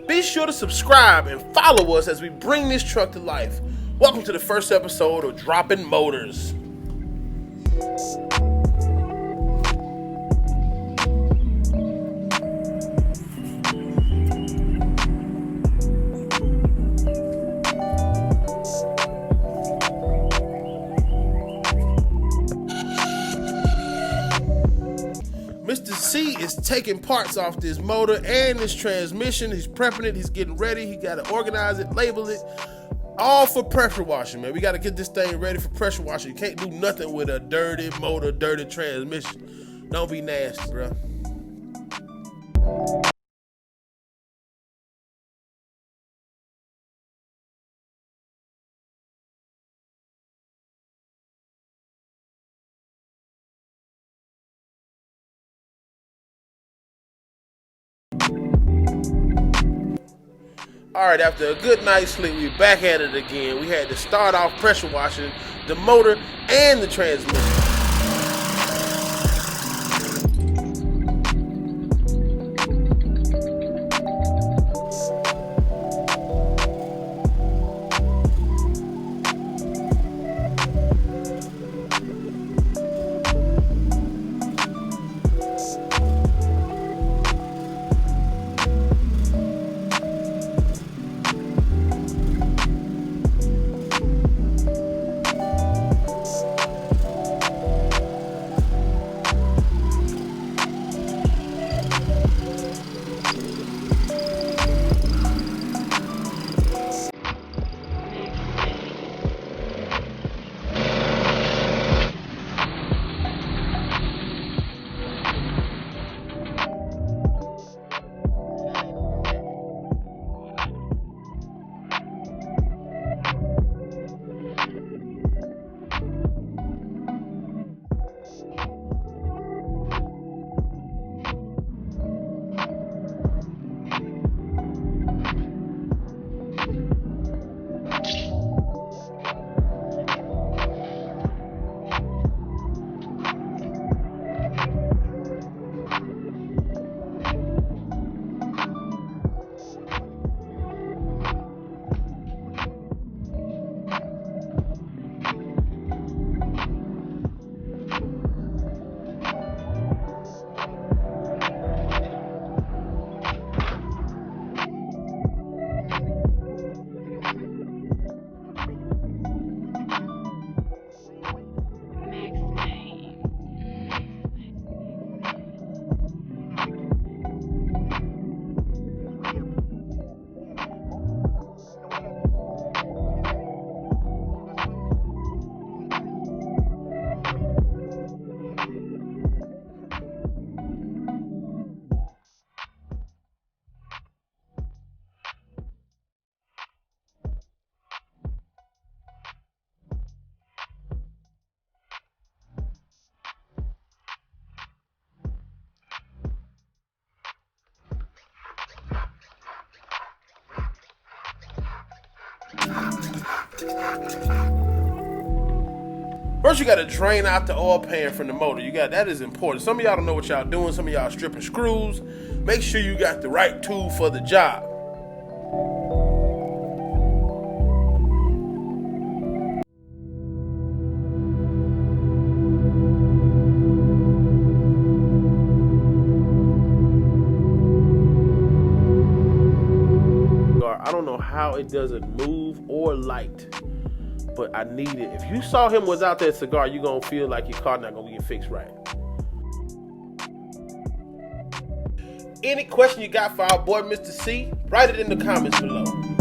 Be sure to subscribe and follow us as we bring this truck to life. Welcome to the first episode of Dropping Motors. Mr. C is taking parts off this motor and this transmission. He's prepping it. He's getting ready. He got to organize it, label it, all for pressure washing, man. We got to get this thing ready for pressure washing. You can't do nothing with a dirty motor, dirty transmission. Don't be nasty, bro. All right, after a good night's sleep, we back at it again. We had to start off pressure washing the motor and the transmission. First, you got to drain out the oil pan from the motor. That is important. Some of y'all don't know what y'all doing. Some of y'all stripping screws. Make sure you got the right tool for the job. I don't know how it doesn't move or light, but I need it. If you saw him without that cigar, you're going to feel like your car not going to get fixed right. Any question you got for our boy Mr. C, write it in the comments below.